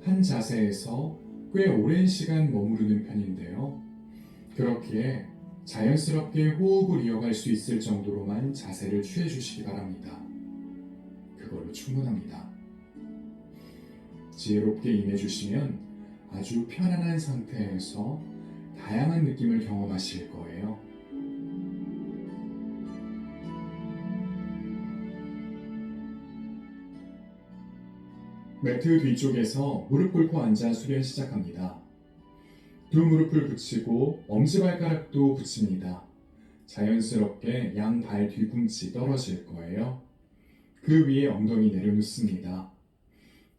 한 자세에서 꽤 오랜 시간 머무르는 편인데요. 그렇기에 자연스럽게 호흡을 이어갈 수 있을 정도로만 자세를 취해 주시기 바랍니다. 그걸로 충분합니다. 지혜롭게 임해 주시면 아주 편안한 상태에서 다양한 느낌을 경험하실 거예요. 매트 뒤쪽에서 무릎 꿇고 앉아 수련 시작합니다. 두 무릎을 붙이고 엄지발가락도 붙입니다. 자연스럽게 양발 뒤꿈치 떨어질 거예요. 그 위에 엉덩이 내려놓습니다.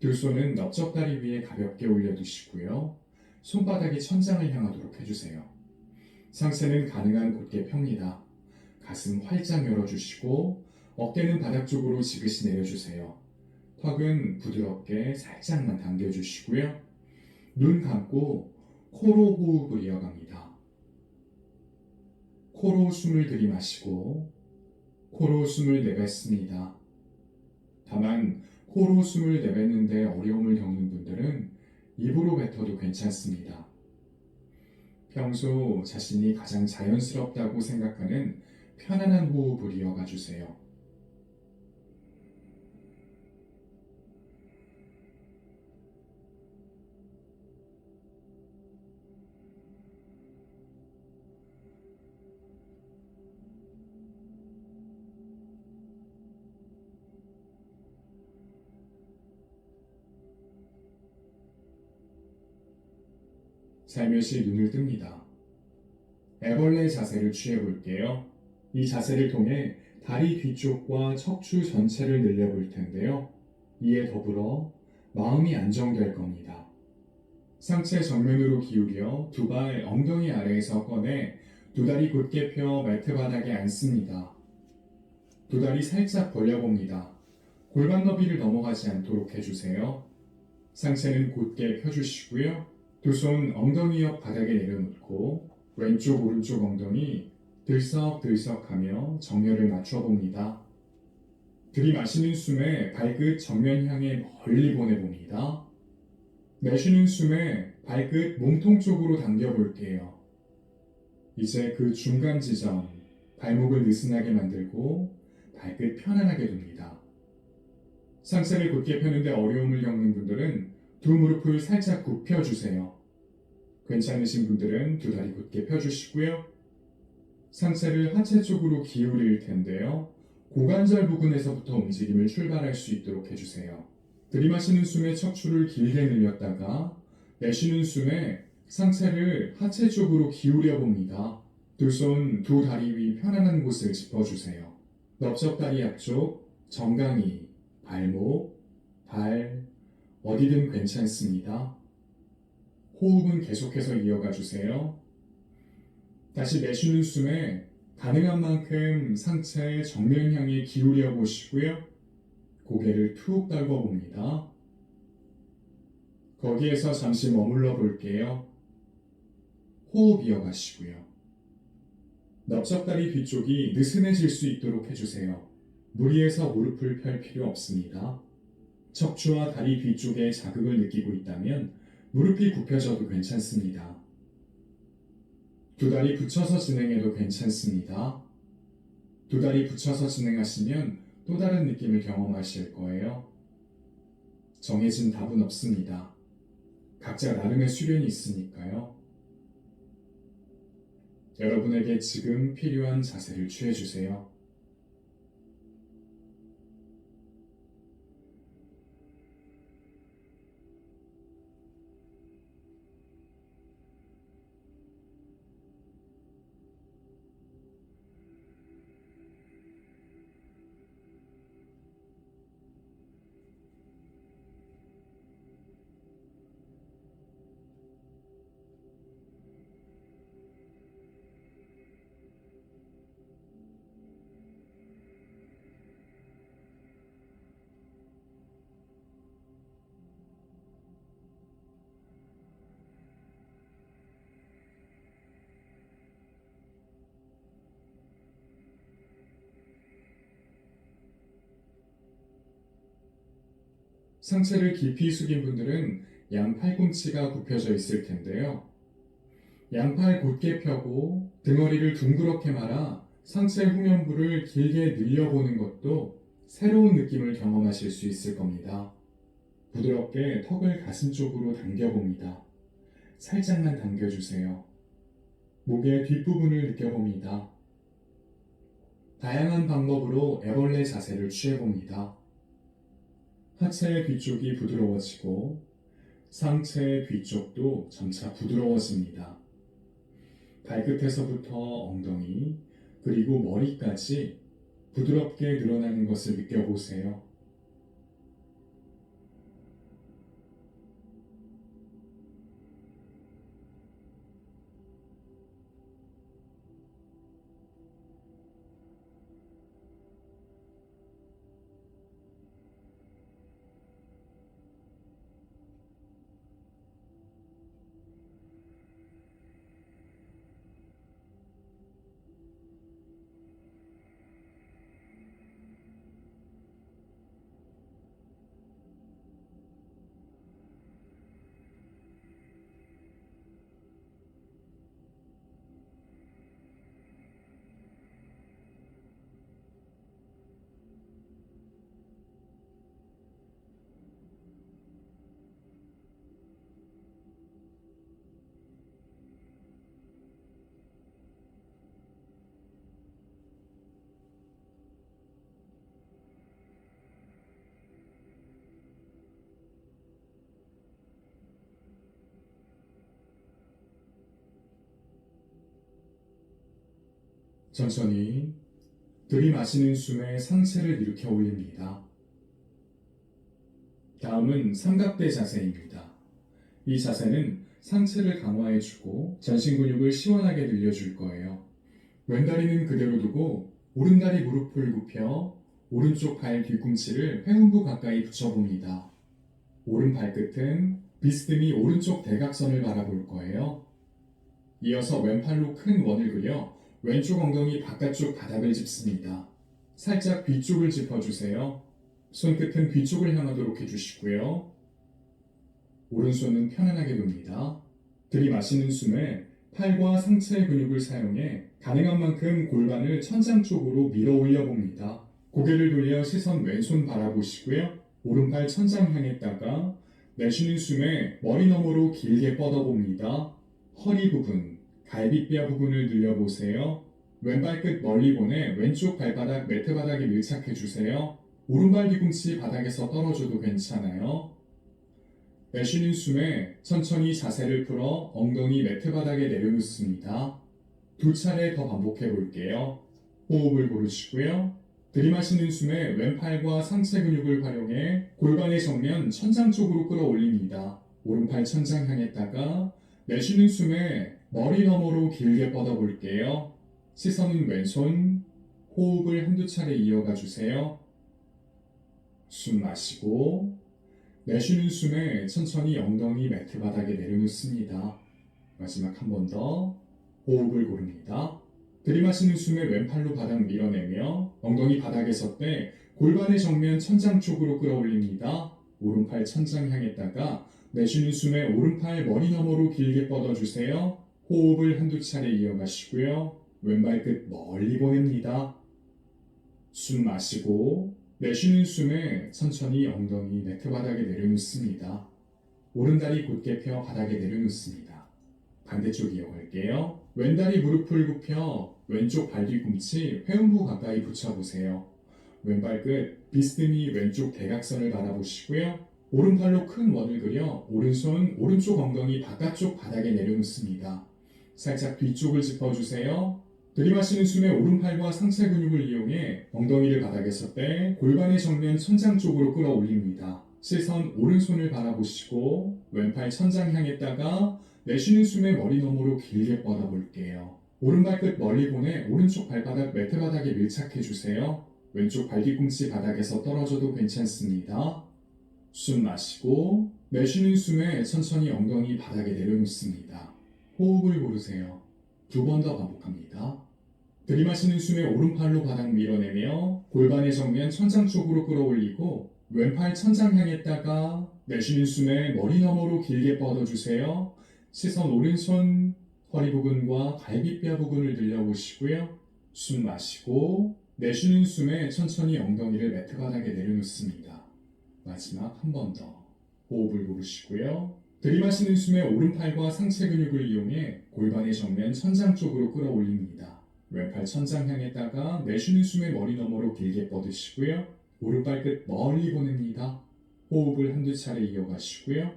두 손은 넓적다리 위에 가볍게 올려두시고요. 손바닥이 천장을 향하도록 해주세요. 상체는 가능한 곧게 펴니다. 가슴 활짝 열어주시고 어깨는 바닥 쪽으로 지그시 내려주세요. 턱은 부드럽게 살짝만 당겨주시고요. 눈 감고 코로 호흡을 이어갑니다. 코로 숨을 들이마시고 코로 숨을 내뱉습니다. 다만 코로 숨을 내뱉는데 어려움을 겪는 분들은 입으로 뱉어도 괜찮습니다. 평소 자신이 가장 자연스럽다고 생각하는 편안한 호흡을 이어가 주세요. 살며시 눈을 뜹니다. 애벌레 자세를 취해 볼게요. 이 자세를 통해 다리 뒤쪽과 척추 전체를 늘려볼 텐데요. 이에 더불어 마음이 안정될 겁니다. 상체 정면으로 기울여 두 발 엉덩이 아래에서 꺼내 두 다리 곧게 펴 매트 바닥에 앉습니다. 두 다리 살짝 벌려봅니다. 골반 너비를 넘어가지 않도록 해주세요. 상체는 곧게 펴주시고요. 두 손 엉덩이 옆 바닥에 내려놓고 왼쪽 오른쪽 엉덩이 들썩들썩하며 정면을 맞춰봅니다. 들이마시는 숨에 발끝 정면 향해 멀리 보내봅니다. 내쉬는 숨에 발끝 몸통 쪽으로 당겨볼게요. 이제 그 중간 지점, 발목을 느슨하게 만들고 발끝 편안하게 둡니다. 상체를 곧게 펴는데 어려움을 겪는 분들은 두 무릎을 살짝 굽혀주세요. 괜찮으신 분들은 두 다리 곧게 펴주시고요. 상체를 하체 쪽으로 기울일 텐데요. 고관절 부근에서부터 움직임을 출발할 수 있도록 해주세요. 들이마시는 숨에 척추를 길게 늘렸다가 내쉬는 숨에 상체를 하체 쪽으로 기울여 봅니다. 두 손, 두 다리 위 편안한 곳을 짚어주세요. 넓적다리 앞쪽, 정강이, 발목, 발, 어디든 괜찮습니다. 호흡은 계속해서 이어가 주세요. 다시 내쉬는 숨에 가능한 만큼 상체 정면 향해 기울여 보시고요. 고개를 툭 떨궈 봅니다. 거기에서 잠시 머물러 볼게요. 호흡 이어가시고요. 넓적다리 뒤쪽이 느슨해질 수 있도록 해주세요. 무리해서 무릎을 펼 필요 없습니다. 척추와 다리 뒤쪽에 자극을 느끼고 있다면 무릎이 굽혀져도 괜찮습니다. 두 다리 붙여서 진행해도 괜찮습니다. 두 다리 붙여서 진행하시면 또 다른 느낌을 경험하실 거예요. 정해진 답은 없습니다. 각자 나름의 수련이 있으니까요. 여러분에게 지금 필요한 자세를 취해주세요. 상체를 깊이 숙인 분들은 양 팔꿈치가 굽혀져 있을 텐데요. 양팔 곧게 펴고 등허리를 둥그렇게 말아 상체 후면부를 길게 늘려보는 것도 새로운 느낌을 경험하실 수 있을 겁니다. 부드럽게 턱을 가슴 쪽으로 당겨봅니다. 살짝만 당겨주세요. 목의 뒷부분을 느껴봅니다. 다양한 방법으로 애벌레 자세를 취해봅니다. 하체의 뒤쪽이 부드러워지고 상체의 뒤쪽도 점차 부드러워집니다. 발끝에서부터 엉덩이 그리고 머리까지 부드럽게 늘어나는 것을 느껴보세요. 천천히 들이마시는 숨에 상체를 일으켜 올립니다. 다음은 삼각대 자세입니다. 이 자세는 상체를 강화해주고 전신 근육을 시원하게 늘려줄 거예요. 왼다리는 그대로 두고 오른다리 무릎을 굽혀 오른쪽 발 뒤꿈치를 회음부 가까이 붙여봅니다. 오른 발끝은 비스듬히 오른쪽 대각선을 바라볼 거예요. 이어서 왼팔로 큰 원을 그려 왼쪽 엉덩이 바깥쪽 바닥을 짚습니다. 살짝 뒤쪽을 짚어주세요. 손끝은 뒤쪽을 향하도록 해주시고요. 오른손은 편안하게 둡니다. 들이마시는 숨에 팔과 상체 근육을 사용해 가능한 만큼 골반을 천장 쪽으로 밀어 올려봅니다. 고개를 돌려 시선 왼손 바라보시고요. 오른팔 천장 향했다가 내쉬는 숨에 머리 너머로 길게 뻗어봅니다. 허리 부분, 갈비뼈 부분을 늘려보세요. 왼발끝 멀리 보내 왼쪽 발바닥 매트 바닥에 밀착해주세요. 오른발 뒤꿈치 바닥에서 떨어져도 괜찮아요. 내쉬는 숨에 천천히 자세를 풀어 엉덩이 매트 바닥에 내려놓습니다. 두 차례 더 반복해 볼게요. 호흡을 고르시고요. 들이마시는 숨에 왼팔과 상체 근육을 활용해 골반의 정면 천장 쪽으로 끌어올립니다. 오른팔 천장 향했다가 내쉬는 숨에 머리 너머로 길게 뻗어볼게요. 시선은 왼손, 호흡을 한두 차례 이어가 주세요. 숨 마시고 내쉬는 숨에 천천히 엉덩이 매트 바닥에 내려놓습니다. 마지막 한 번 더 호흡을 고릅니다. 들이마시는 숨에 왼팔로 바닥 밀어내며 엉덩이 바닥에 섰대 골반의 정면 천장 쪽으로 끌어올립니다. 오른팔 천장 향했다가 내쉬는 숨에 오른팔 머리 너머로 길게 뻗어주세요. 호흡을 한두 차례 이어가시고요. 왼발끝 멀리 보냅니다. 숨 마시고 내쉬는 숨에 천천히 엉덩이 매트 바닥에 내려놓습니다. 오른다리 곧게 펴 바닥에 내려놓습니다. 반대쪽 이어갈게요. 왼다리 무릎을 굽혀 왼쪽 발 뒤꿈치 회음부 가까이 붙여보세요. 왼발끝 비스듬히 왼쪽 대각선을 바라보시고요. 오른팔로 큰 원을 그려 오른손 오른쪽 엉덩이 바깥쪽 바닥에 내려놓습니다. 살짝 뒤쪽을 짚어주세요. 들이마시는 숨에 오른팔과 상체 근육을 이용해 엉덩이를 바닥에 섰대 골반의 정면 천장 쪽으로 끌어올립니다. 시선 오른손을 바라보시고 왼팔 천장 향했다가 내쉬는 숨에 머리 너머로 길게 뻗어볼게요. 오른발끝 멀리 보내 오른쪽 발바닥 매트 바닥에 밀착해주세요. 왼쪽 발 뒤꿈치 바닥에서 떨어져도 괜찮습니다. 숨 마시고 내쉬는 숨에 천천히 엉덩이 바닥에 내려놓습니다. 호흡을 고르세요. 두 번 더 반복합니다. 들이마시는 숨에 오른팔로 바닥 밀어내며 골반의 정면 천장 쪽으로 끌어올리고 왼팔 천장 향했다가 내쉬는 숨에 머리 너머로 길게 뻗어주세요. 시선 오른손 허리 부분과 갈비뼈 부분을 늘려보시고요. 숨 마시고 내쉬는 숨에 천천히 엉덩이를 매트 바닥에 내려놓습니다. 마지막 한 번 더. 호흡을 고르시고요. 들이마시는 숨에 오른팔과 상체 근육을 이용해 골반의 정면 천장 쪽으로 끌어올립니다. 왼팔 천장 향했다가 내쉬는 숨에 머리 너머로 길게 뻗으시고요. 오른발 끝 멀리 보냅니다. 호흡을 한두 차례 이어가시고요.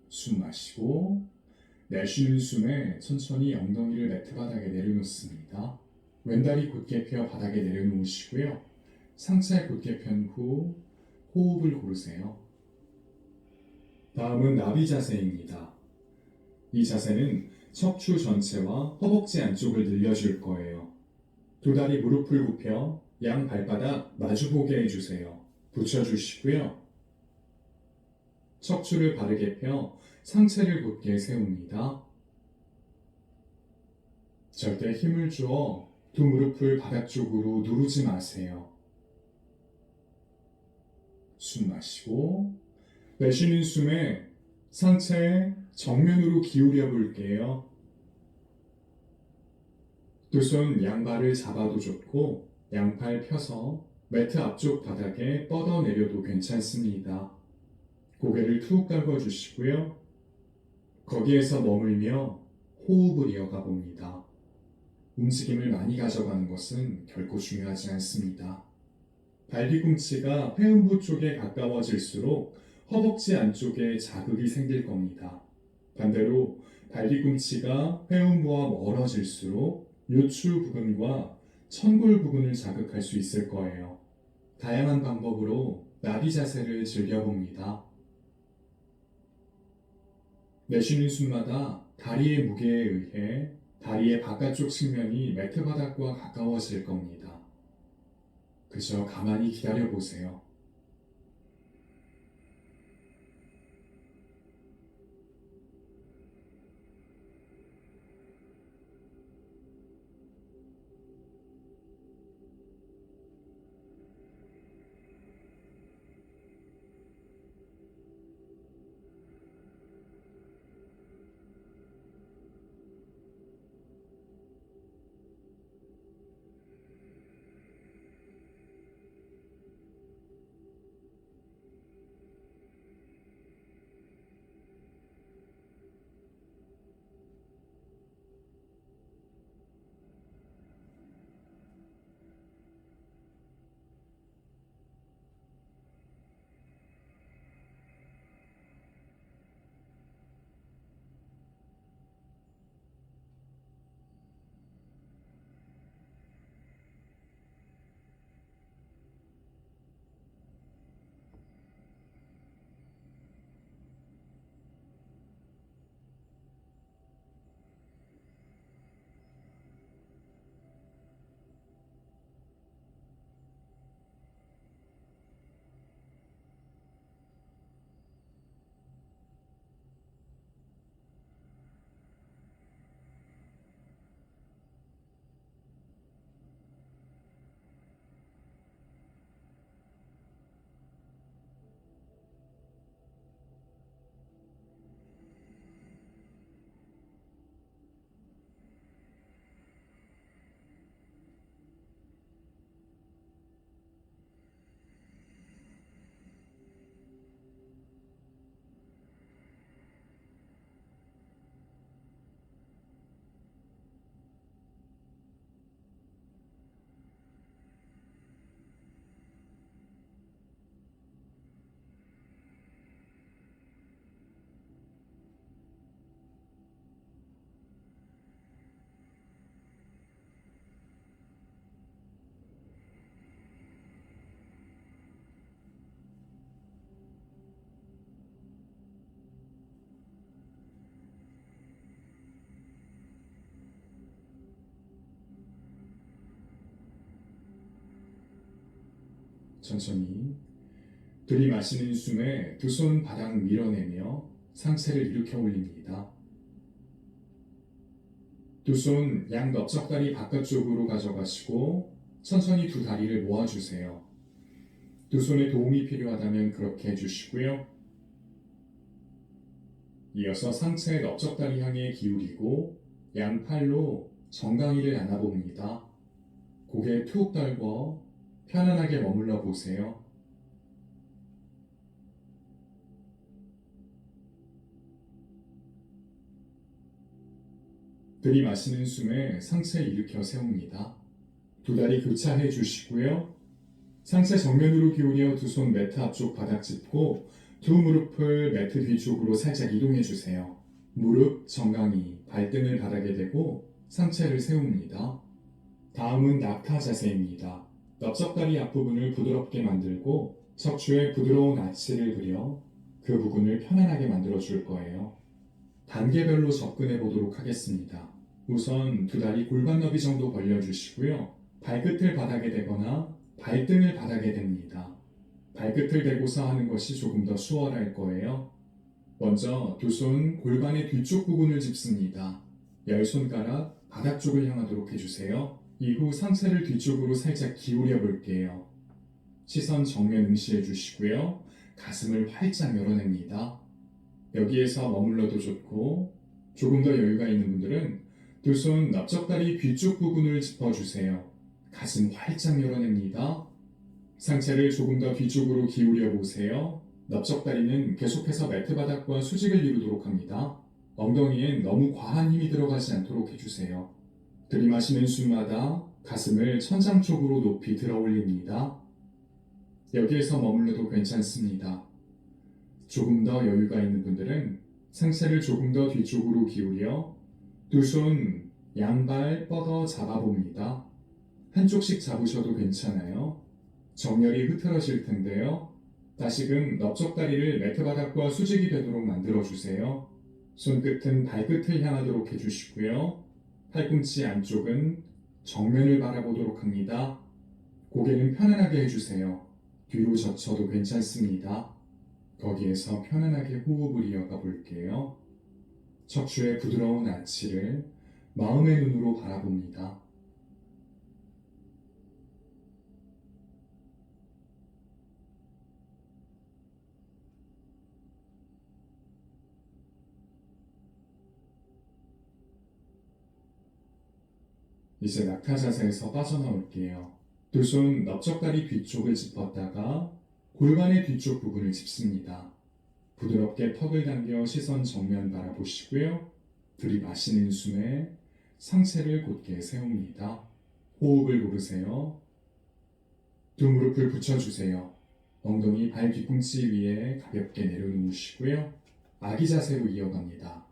숨 마시고 내쉬는 숨에 천천히 엉덩이를 매트 바닥에 내려놓습니다. 왼다리 곧게 펴 바닥에 내려놓으시고요. 상체 곧게 편 후 호흡을 고르세요. 다음은 나비 자세입니다. 이 자세는 척추 전체와 허벅지 안쪽을 늘려줄 거예요. 두 다리 무릎을 굽혀 양 발바닥 마주보게 해주세요. 붙여주시고요. 척추를 바르게 펴 상체를 곧게 세웁니다. 절대 힘을 주어 두 무릎을 바닥 쪽으로 누르지 마세요. 숨 마시고 내쉬는 숨에 상체 정면으로 기울여 볼게요. 두 손 양발을 잡아도 좋고 양팔 펴서 매트 앞쪽 바닥에 뻗어 내려도 괜찮습니다. 고개를 툭 떨궈 주시고요. 거기에서 머물며 호흡을 이어가 봅니다. 움직임을 많이 가져가는 것은 결코 중요하지 않습니다. 발 뒤꿈치가 회음부 쪽에 가까워질수록 허벅지 안쪽에 자극이 생길 겁니다. 반대로 발 뒤꿈치가 회음부와 멀어질수록 요추 부분과 천골 부분을 자극할 수 있을 거예요. 다양한 방법으로 나비 자세를 즐겨봅니다. 내쉬는 숨마다 다리의 무게에 의해 다리의 바깥쪽 측면이 매트 바닥과 가까워질 겁니다. 그저 가만히 기다려보세요. 천천히 들이마시는 숨에 두 손 바닥 밀어내며 상체를 일으켜 올립니다. 두 손 양 넓적다리 바깥쪽으로 가져가시고 천천히 두 다리를 모아주세요. 두 손에 도움이 필요하다면 그렇게 해주시고요. 이어서 상체의 넓적다리 향해 기울이고 양팔로 정강이를 안아봅니다. 고개 툭 떨고 편안하게 머물러 보세요. 들이마시는 숨에 상체 일으켜 세웁니다. 두 다리 교차해 주시고요. 상체 정면으로 기울여 두 손 매트 앞쪽 바닥 짚고 두 무릎을 매트 뒤쪽으로 살짝 이동해 주세요. 무릎 정강이 발등을 바닥에 대고 상체를 세웁니다. 다음은 낙타 자세입니다. 넓적다리 앞부분을 부드럽게 만들고 척추에 부드러운 아치를 그려 그 부분을 편안하게 만들어 줄 거예요. 단계별로 접근해 보도록 하겠습니다. 우선 두 다리 골반 너비 정도 벌려주시고요. 발끝을 바닥에 대거나 발등을 바닥에 댑니다. 발끝을 대고서 하는 것이 조금 더 수월할 거예요. 먼저 두 손 골반의 뒤쪽 부분을 짚습니다. 10손가락 바닥 쪽을 향하도록 해주세요. 이후 상체를 뒤쪽으로 살짝 기울여 볼게요. 시선 정면 응시해 주시고요. 가슴을 활짝 열어냅니다. 여기에서 머물러도 좋고 조금 더 여유가 있는 분들은 두 손 넓적다리 뒤쪽 부분을 짚어주세요. 가슴 활짝 열어냅니다. 상체를 조금 더 뒤쪽으로 기울여 보세요. 넓적다리는 계속해서 매트 바닥과 수직을 이루도록 합니다. 엉덩이엔 너무 과한 힘이 들어가지 않도록 해주세요. 들이마시는 숨마다 가슴을 천장 쪽으로 높이 들어 올립니다. 여기에서 머물러도 괜찮습니다. 조금 더 여유가 있는 분들은 상체를 조금 더 뒤쪽으로 기울여 두 손 양발 뻗어 잡아봅니다. 한쪽씩 잡으셔도 괜찮아요. 정렬이 흐트러질 텐데요. 다시금 넓적다리를 매트 바닥과 수직이 되도록 만들어주세요. 손끝은 발끝을 향하도록 해주시고요. 팔꿈치 안쪽은 정면을 바라보도록 합니다. 고개는 편안하게 해주세요. 뒤로 젖혀도 괜찮습니다. 거기에서 편안하게 호흡을 이어가 볼게요. 척추의 부드러운 아치를 마음의 눈으로 바라봅니다. 이제 낙타 자세에서 빠져나올게요. 두 손 넓적다리 뒤쪽을 짚었다가 골반의 뒤쪽 부분을 짚습니다. 부드럽게 턱을 당겨 시선 정면 바라보시고요. 들이마시는 숨에 상체를 곧게 세웁니다. 호흡을 고르세요. 두 무릎을 붙여주세요. 엉덩이 발 뒤꿈치 위에 가볍게 내려놓으시고요. 아기 자세로 이어갑니다.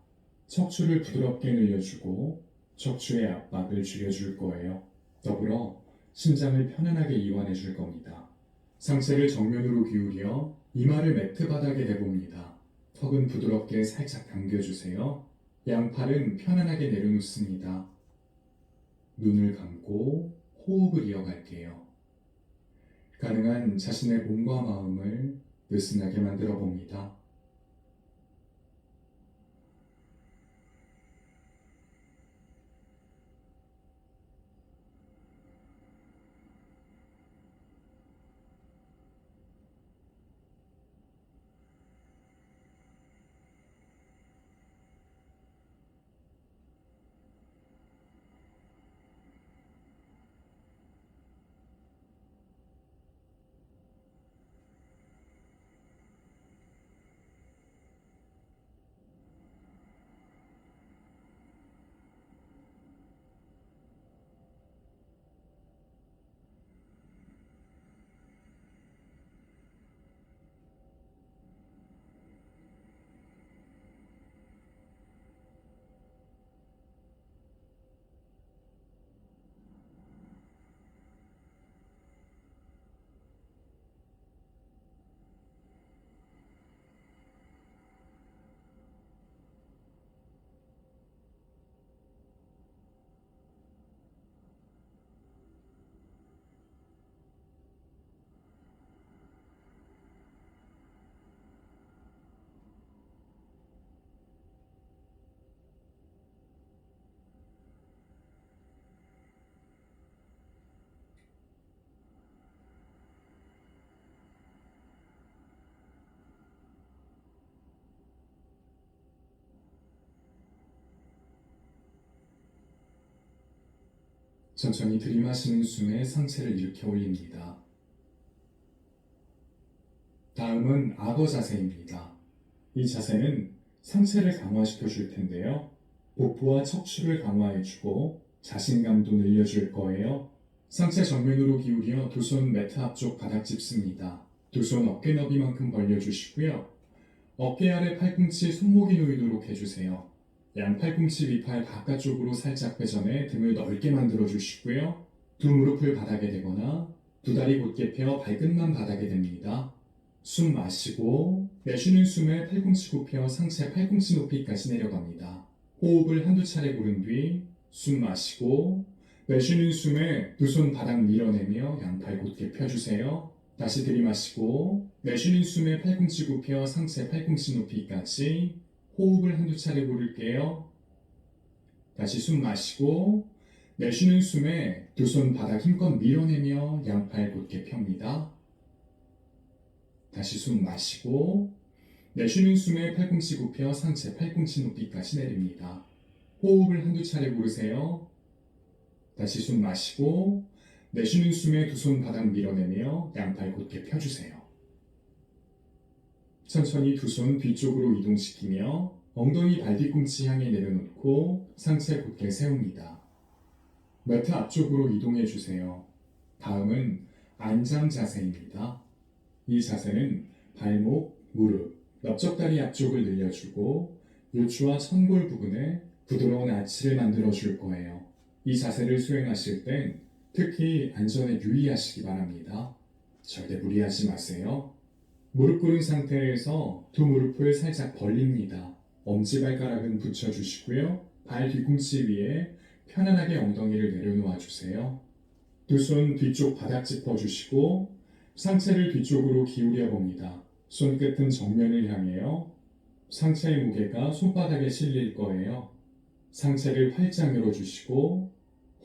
척추를 부드럽게 늘려주고 척추의 압박을 줄여줄 거예요. 더불어 심장을 편안하게 이완해 줄 겁니다. 상체를 정면으로 기울여 이마를 매트 바닥에 대봅니다. 턱은 부드럽게 살짝 당겨주세요. 양팔은 편안하게 내려놓습니다. 눈을 감고 호흡을 이어갈게요. 가능한 자신의 몸과 마음을 느슨하게 만들어 봅니다. 천천히 들이마시는 숨에 상체를 일으켜 올립니다. 다음은 악어 자세입니다. 이 자세는 상체를 강화시켜 줄 텐데요. 복부와 척추를 강화해 주고 자신감도 늘려줄 거예요. 상체 정면으로 기울여 두 손 매트 앞쪽 바닥 짚습니다. 두 손 어깨 너비만큼 벌려주시고요. 어깨 아래 팔꿈치 손목이 놓이도록 해주세요. 양 팔꿈치 위팔 바깥쪽으로 살짝 회전해 등을 넓게 만들어 주시고요. 두 무릎을 바닥에 대거나 두 다리 곧게 펴 발끝만 바닥에 댑니다. 숨 마시고 내쉬는 숨에 팔꿈치 굽혀 상체 팔꿈치 높이까지 내려갑니다. 호흡을 한두 차례 고른 뒤 숨 마시고 내쉬는 숨에 두 손 바닥 밀어내며 양팔 곧게 펴주세요. 다시 들이마시고 내쉬는 숨에 팔꿈치 굽혀 상체 팔꿈치 높이까지 호흡을 한두 차례 고를게요. 다시 숨 마시고 내쉬는 숨에 두 손 바닥 힘껏 밀어내며 양팔 곧게 펴니다. 다시 숨 마시고 내쉬는 숨에 팔꿈치 굽혀 상체 팔꿈치 높이까지 내립니다. 호흡을 한두 차례 고르세요. 다시 숨 마시고 내쉬는 숨에 두 손 바닥 밀어내며 양팔 곧게 펴주세요. 천천히 두 손 뒤쪽으로 이동시키며 엉덩이 발 뒤꿈치 향해 내려놓고 상체 곧게 세웁니다. 매트 앞쪽으로 이동해 주세요. 다음은 안장 자세입니다. 이 자세는 발목, 무릎, 넓적다리 앞쪽을 늘려주고 요추와 천골 부근에 부드러운 아치를 만들어 줄 거예요. 이 자세를 수행하실 땐 특히 안전에 유의하시기 바랍니다. 절대 무리하지 마세요. 무릎 꿇은 상태에서 두 무릎을 살짝 벌립니다. 엄지발가락은 붙여주시고요. 발 뒤꿈치 위에 편안하게 엉덩이를 내려놓아 주세요. 두 손 뒤쪽 바닥 짚어주시고 상체를 뒤쪽으로 기울여 봅니다. 손끝은 정면을 향해요. 상체의 무게가 손바닥에 실릴 거예요. 상체를 활짝 열어주시고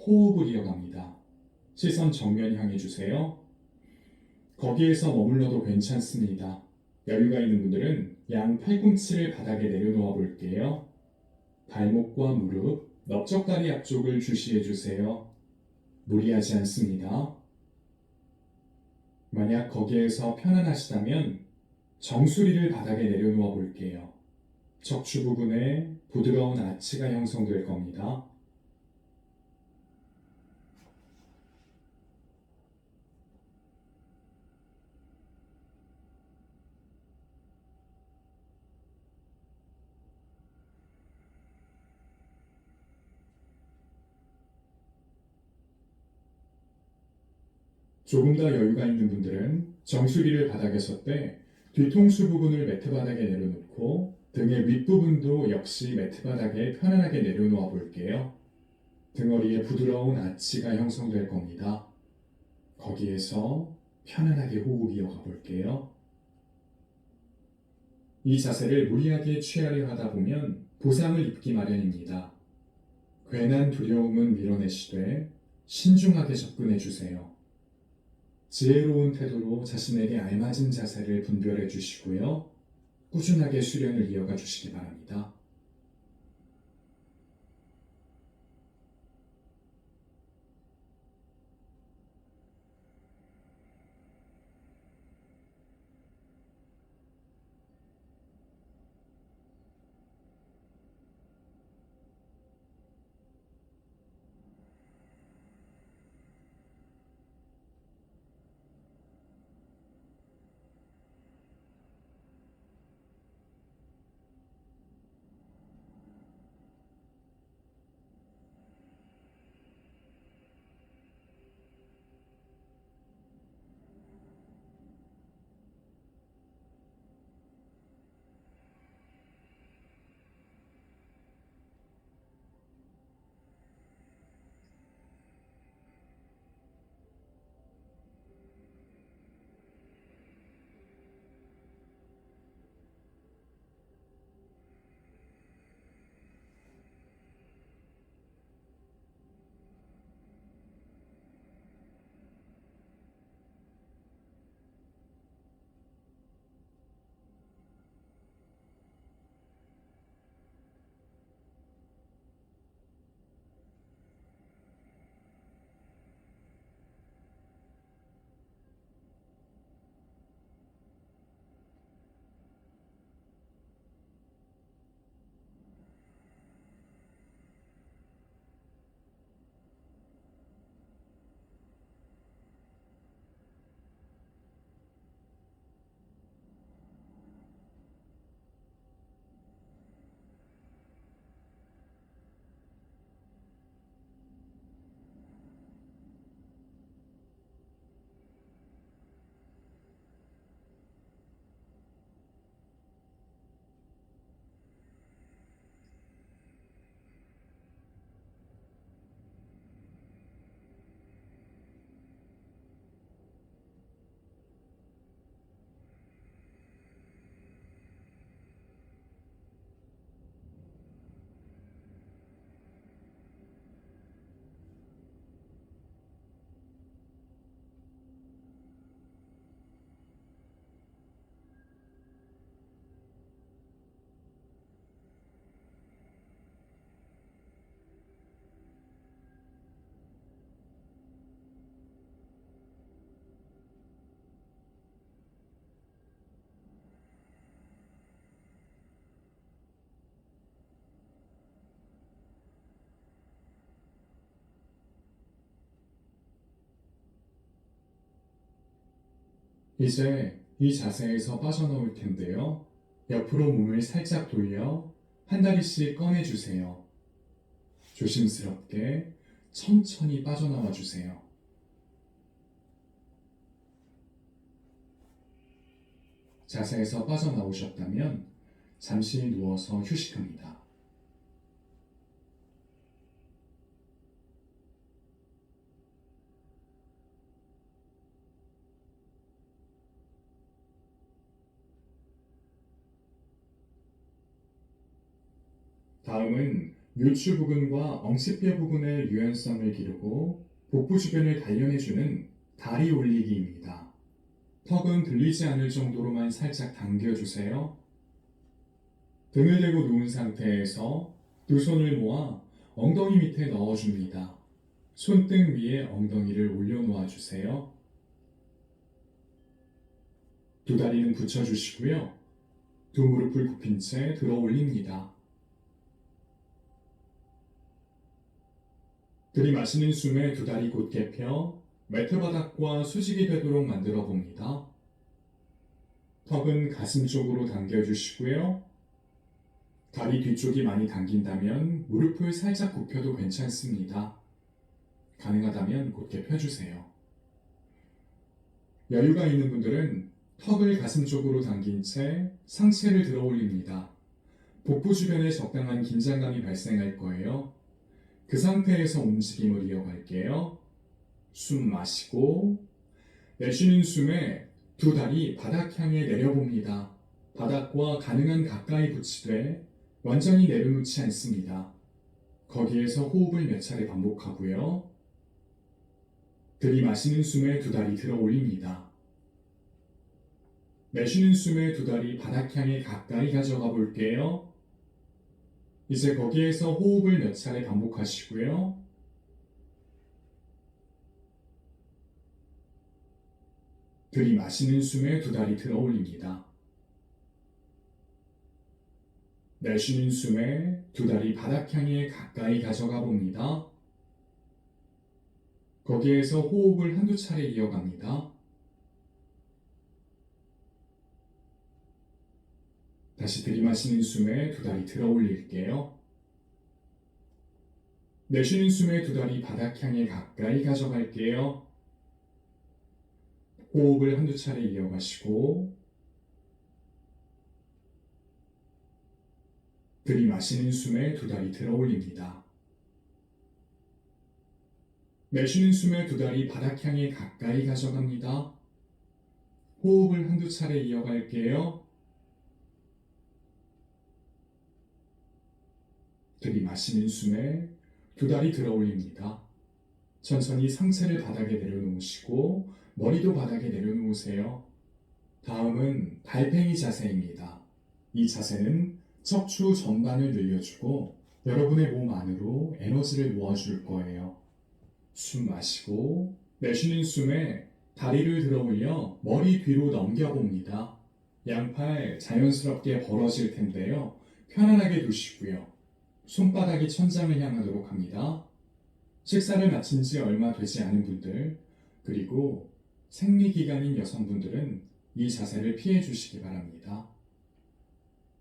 호흡을 이어갑니다. 시선 정면 향해 주세요. 거기에서 머물러도 괜찮습니다. 여유가 있는 분들은 양 팔꿈치를 바닥에 내려놓아 볼게요. 발목과 무릎, 넓적다리 앞쪽을 주시해 주세요. 무리하지 않습니다. 만약 거기에서 편안하시다면 정수리를 바닥에 내려놓아 볼게요. 척추 부분에 부드러운 아치가 형성될 겁니다. 조금 더 여유가 있는 분들은 정수리를 바닥에 섰되 뒤통수 부분을 매트 바닥에 내려놓고 등의 윗부분도 역시 매트 바닥에 편안하게 내려놓아 볼게요. 등허리에 부드러운 아치가 형성될 겁니다. 거기에서 편안하게 호흡 이어가 볼게요. 이 자세를 무리하게 취하려 하다 보면 부상을 입기 마련입니다. 괜한 두려움은 밀어내시되 신중하게 접근해 주세요. 지혜로운 태도로 자신에게 알맞은 자세를 분별해 주시고요. 꾸준하게 수련을 이어가 주시기 바랍니다. 이제 이 자세에서 빠져나올 텐데요. 옆으로 몸을 살짝 돌려 한 다리씩 꺼내주세요. 조심스럽게 천천히 빠져나와 주세요. 자세에서 빠져나오셨다면 잠시 누워서 휴식합니다. 다음은 요추 부근과 엉치뼈 부근의 유연성을 기르고 복부 주변을 단련해주는 다리 올리기입니다. 턱은 들리지 않을 정도로만 살짝 당겨주세요. 등을 대고 누운 상태에서 두 손을 모아 엉덩이 밑에 넣어줍니다. 손등 위에 엉덩이를 올려놓아 주세요. 두 다리는 붙여주시고요. 두 무릎을 굽힌 채 들어 올립니다. 들이마시는 숨에 두 다리 곧게 펴 매트 바닥과 수직이 되도록 만들어 봅니다. 턱은 가슴 쪽으로 당겨주시고요. 다리 뒤쪽이 많이 당긴다면 무릎을 살짝 굽혀도 괜찮습니다. 가능하다면 곧게 펴주세요. 여유가 있는 분들은 턱을 가슴 쪽으로 당긴 채 상체를 들어 올립니다. 복부 주변에 적당한 긴장감이 발생할 거예요. 그 상태에서 움직임을 이어갈게요. 숨 마시고 내쉬는 숨에 두 다리 바닥 향해 내려봅니다. 바닥과 가능한 가까이 붙이되 완전히 내려놓지 않습니다. 거기에서 호흡을 몇 차례 반복하고요. 들이마시는 숨에 두 다리 들어 올립니다. 내쉬는 숨에 두 다리 바닥 향해 가까이 가져가 볼게요. 이제 거기에서 호흡을 몇 차례 반복하시고요. 들이마시는 숨에 두 다리 들어 올립니다. 내쉬는 숨에 두 다리 바닥 향해 가까이 가져가 봅니다. 거기에서 호흡을 한두 차례 이어갑니다. 다시 들이마시는 숨에 두 다리 들어 올릴게요. 내쉬는 숨에 두 다리 바닥 향해 가까이 가져갈게요. 호흡을 한두 차례 이어가시고 들이마시는 숨에 두 다리 들어 올립니다. 내쉬는 숨에 두 다리 바닥 향해 가까이 가져갑니다. 호흡을 한두 차례 이어갈게요. 들이마시는 숨에 두 다리 들어 올립니다. 천천히 상체를 바닥에 내려놓으시고 머리도 바닥에 내려놓으세요. 다음은 달팽이 자세입니다. 이 자세는 척추 전반을 늘려주고 여러분의 몸 안으로 에너지를 모아줄 거예요. 숨 마시고 내쉬는 숨에 다리를 들어 올려 머리 뒤로 넘겨봅니다. 양팔 자연스럽게 벌어질 텐데요. 편안하게 두시고요. 손바닥이 천장을 향하도록 합니다. 식사를 마친 지 얼마 되지 않은 분들, 그리고 생리기간인 여성분들은 이 자세를 피해 주시기 바랍니다.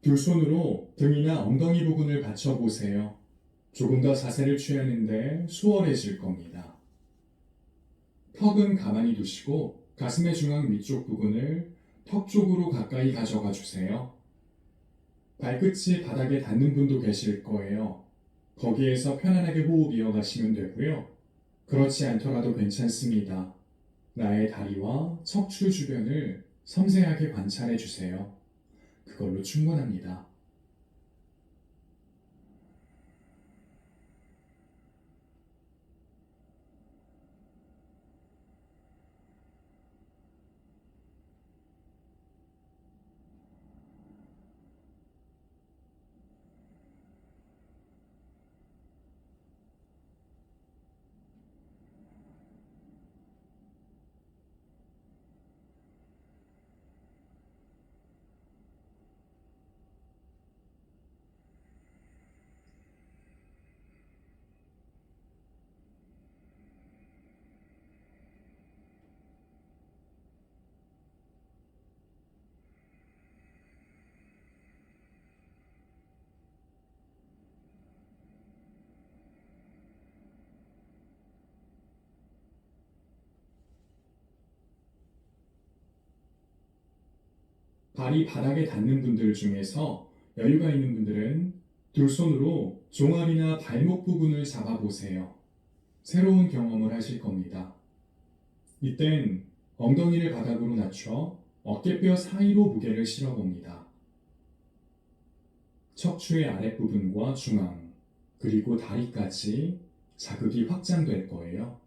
두 손으로 등이나 엉덩이 부분을 받쳐보세요. 조금 더 자세를 취하는데 수월해질 겁니다. 턱은 가만히 두시고 가슴의 중앙 위쪽 부분을 턱 쪽으로 가까이 가져가 주세요. 발끝이 바닥에 닿는 분도 계실 거예요. 거기에서 편안하게 호흡 이어가시면 되고요. 그렇지 않더라도 괜찮습니다. 나의 다리와 척추 주변을 섬세하게 관찰해 주세요. 그걸로 충분합니다. 발이 바닥에 닿는 분들 중에서 여유가 있는 분들은 두 손으로 종아리나 발목 부분을 잡아보세요. 새로운 경험을 하실 겁니다. 이땐 엉덩이를 바닥으로 낮춰 어깨뼈 사이로 무게를 실어봅니다. 척추의 아랫부분과 중앙, 그리고 다리까지 자극이 확장될 거예요.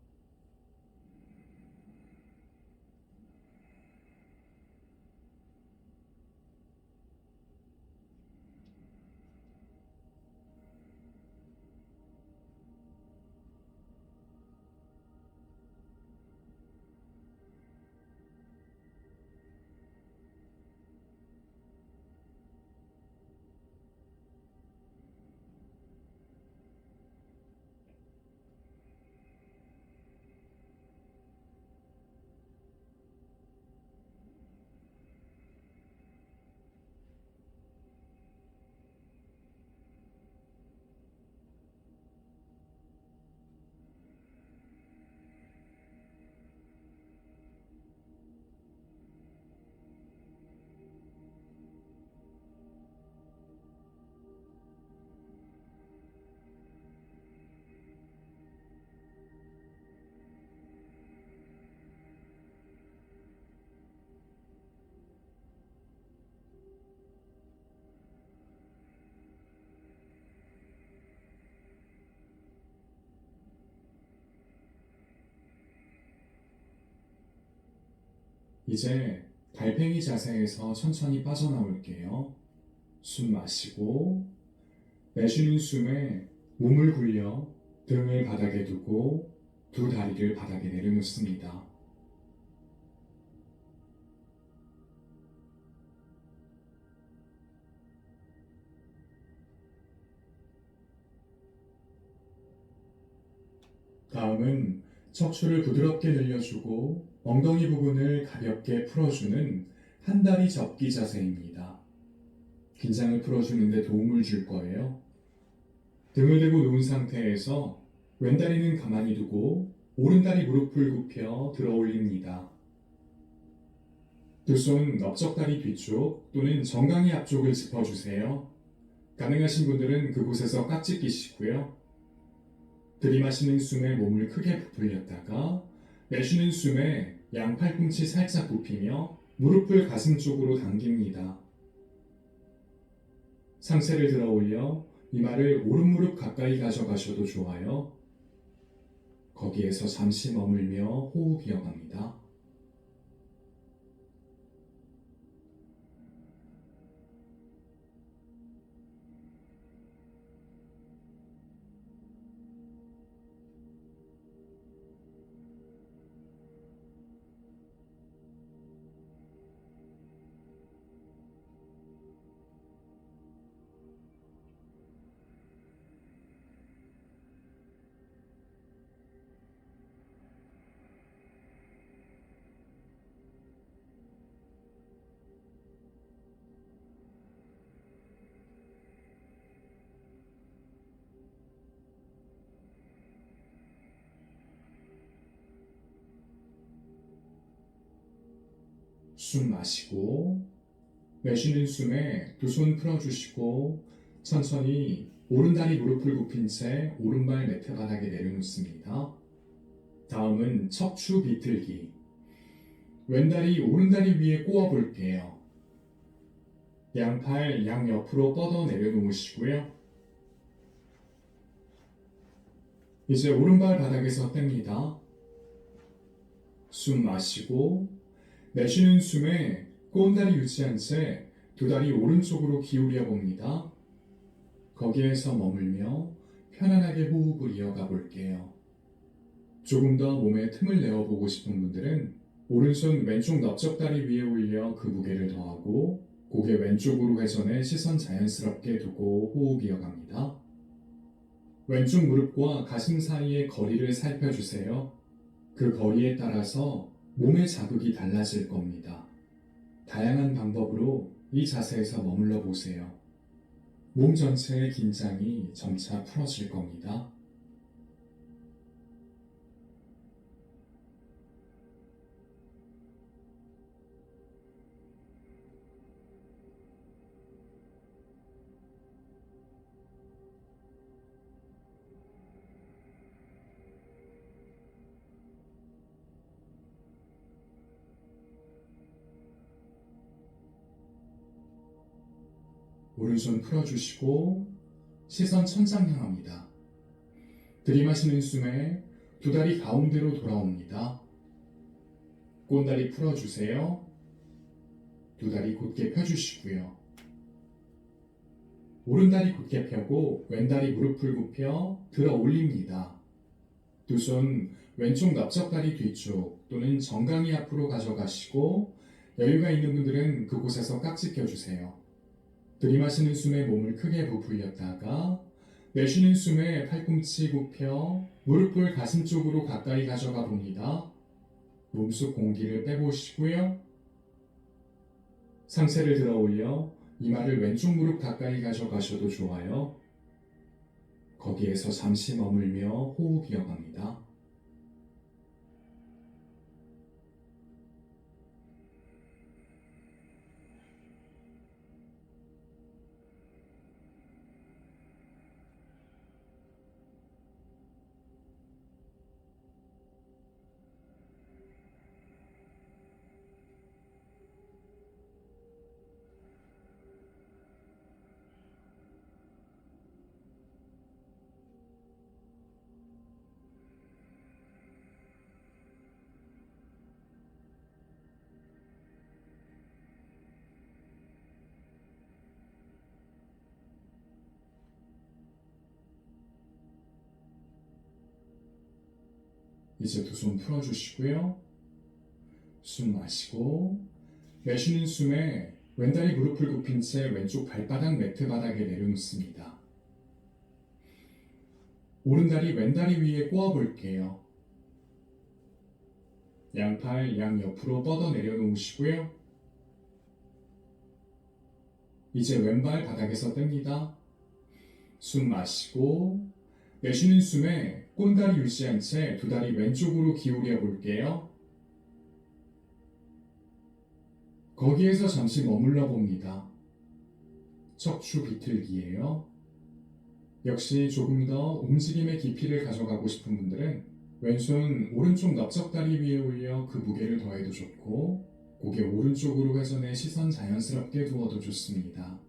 이제 달팽이 자세에서 천천히 빠져나올게요. 숨 마시고 내쉬는 숨에 몸을 굴려 등을 바닥에 두고 두 다리를 바닥에 내려놓습니다. 다음은 척추를 부드럽게 늘려주고 엉덩이 부분을 가볍게 풀어주는 한 다리 접기 자세입니다. 긴장을 풀어주는 데 도움을 줄 거예요. 등을 대고 누운 상태에서 왼다리는 가만히 두고 오른다리 무릎을 굽혀 들어 올립니다. 두 손 넓적다리 뒤쪽 또는 정강이 앞쪽을 짚어주세요. 가능하신 분들은 그곳에서 깍지 끼시고요. 들이마시는 숨에 몸을 크게 부풀렸다가 내쉬는 숨에 양 팔꿈치 살짝 굽히며 무릎을 가슴 쪽으로 당깁니다. 상체를 들어 올려 이마를 오른 무릎 가까이 가져가셔도 좋아요. 거기에서 잠시 머물며 호흡 이어갑니다. 숨 마시고 내쉬는 숨에 두 손 풀어주시고 천천히 오른다리 무릎을 굽힌 채 오른발 매트 바닥에 내려놓습니다. 다음은 척추 비틀기. 왼다리 오른다리 위에 꼬아 볼게요. 양팔 양옆으로 뻗어 내려놓으시고요. 이제 오른발 바닥에서 뗍니다. 숨 마시고 내쉬는 숨에 꼬은다리 유지한 채 두 다리 오른쪽으로 기울여 봅니다. 거기에서 머물며 편안하게 호흡을 이어가 볼게요. 조금 더 몸에 틈을 내어보고 싶은 분들은 오른손 왼쪽 넓적다리 위에 올려 그 무게를 더하고 고개 왼쪽으로 회전해 시선 자연스럽게 두고 호흡 이어갑니다. 왼쪽 무릎과 가슴 사이의 거리를 살펴주세요. 그 거리에 따라서 몸의 자극이 달라질 겁니다. 다양한 방법으로 이 자세에서 머물러 보세요. 몸 전체의 긴장이 점차 풀어질 겁니다. 오른손 풀어주시고 시선 천장 향합니다. 들이마시는 숨에 두 다리 가운데로 돌아옵니다. 꼰다리 풀어주세요. 두 다리 곧게 펴주시고요. 오른다리 곧게 펴고 왼다리 무릎을 굽혀 들어 올립니다. 두 손 왼쪽 넓적다리 뒤쪽 또는 정강이 앞으로 가져가시고 여유가 있는 분들은 그곳에서 깍지 껴주세요. 들이마시는 숨에 몸을 크게 부풀렸다가 내쉬는 숨에 팔꿈치 굽혀 무릎을 가슴 쪽으로 가까이 가져가 봅니다. 몸속 공기를 빼보시고요. 상체를 들어 올려 이마를 왼쪽 무릎 가까이 가져가셔도 좋아요. 거기에서 잠시 머물며 호흡 이어갑니다. 이제 두 손 풀어주시고요. 숨 마시고 내쉬는 숨에 왼다리 무릎을 굽힌 채 왼쪽 발바닥 매트 바닥에 내려놓습니다. 오른다리 왼다리 위에 꼬아볼게요. 양팔 양옆으로 뻗어 내려놓으시고요. 이제 왼발 바닥에서 뗍니다. 숨 마시고 내쉬는 숨에 꼰다리 유지한 채 두 다리 왼쪽으로 기울여 볼게요. 거기에서 잠시 머물러 봅니다. 척추 비틀기예요. 역시 조금 더 움직임의 깊이를 가져가고 싶은 분들은 왼손 오른쪽 넓적다리 위에 올려 그 무게를 더해도 좋고 고개 오른쪽으로 회전해 시선 자연스럽게 두어도 좋습니다.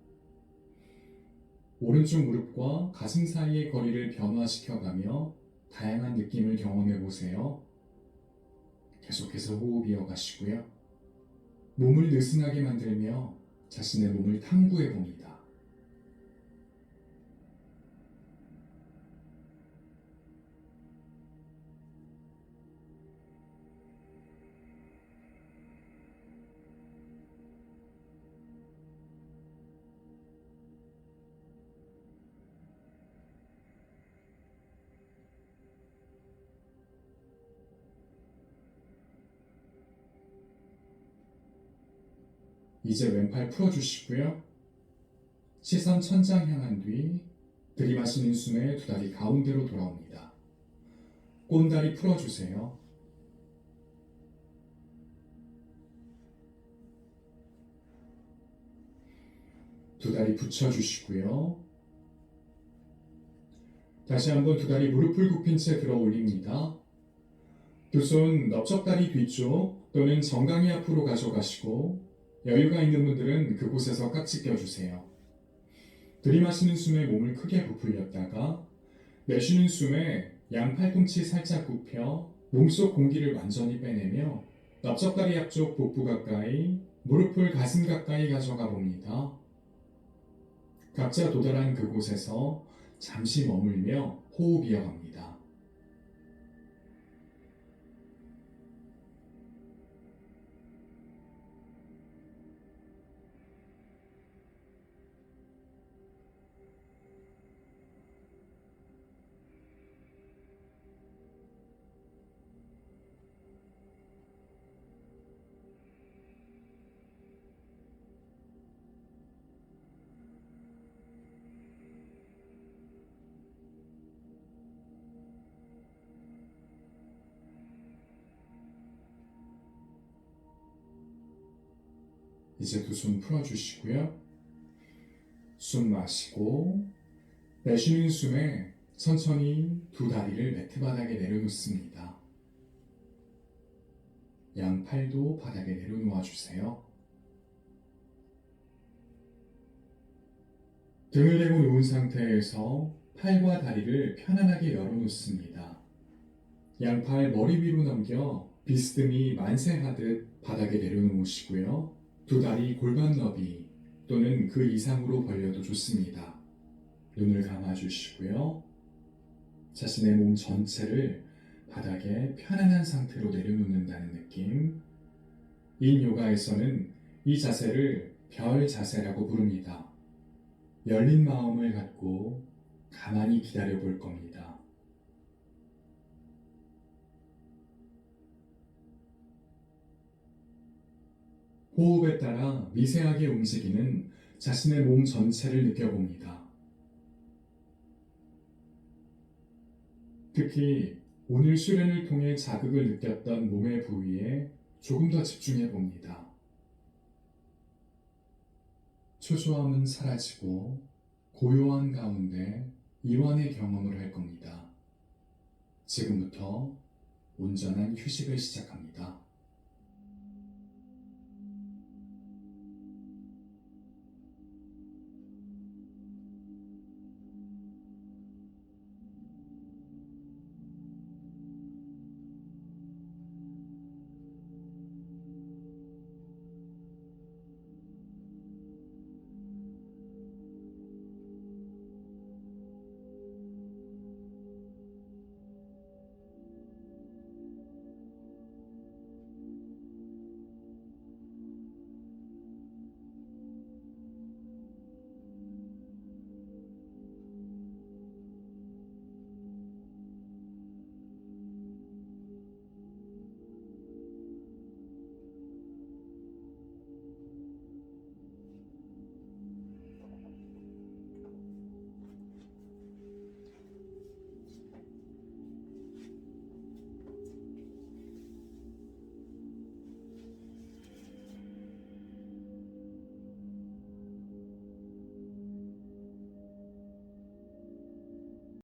오른쪽 무릎과 가슴 사이의 거리를 변화시켜가며 다양한 느낌을 경험해 보세요. 계속해서 호흡 이어가시고요. 몸을 느슨하게 만들며 자신의 몸을 탐구해 봅니다. 이제 왼팔 풀어주시고요. 시선 천장 향한 뒤 들이마시는 숨에 두 다리 가운데로 돌아옵니다. 꼰다리 풀어주세요. 두 다리 붙여주시고요. 다시 한번 두 다리 무릎을 굽힌 채 들어 올립니다. 두 손 넓적다리 뒤쪽 또는 정강이 앞으로 가져가시고 여유가 있는 분들은 그곳에서 깍지 껴주세요. 들이마시는 숨에 몸을 크게 부풀렸다가 내쉬는 숨에 양 팔꿈치 살짝 굽혀 몸속 공기를 완전히 빼내며 넓적다리 앞쪽 복부 가까이 무릎을 가슴 가까이 가져가 봅니다. 각자 도달한 그곳에서 잠시 머물며 호흡 이어갑니다. 이제 두 손 풀어주시고요. 숨 마시고 내쉬는 숨에 천천히 두 다리를 매트 바닥에 내려놓습니다. 양 팔도 바닥에 내려놓아 주세요. 등을 대고 누운 상태에서 팔과 다리를 편안하게 열어놓습니다. 양팔 머리 위로 넘겨 비스듬히 만세하듯 바닥에 내려놓으시고요. 두 다리 골반 너비 또는 그 이상으로 벌려도 좋습니다. 눈을 감아주시고요. 자신의 몸 전체를 바닥에 편안한 상태로 내려놓는다는 느낌. 인 요가에서는 이 자세를 별 자세라고 부릅니다. 열린 마음을 갖고 가만히 기다려 볼 겁니다. 호흡에 따라 미세하게 움직이는 자신의 몸 전체를 느껴봅니다. 특히 오늘 수련을 통해 자극을 느꼈던 몸의 부위에 조금 더 집중해 봅니다. 초조함은 사라지고 고요한 가운데 이완의 경험을 할 겁니다. 지금부터 온전한 휴식을 시작합니다.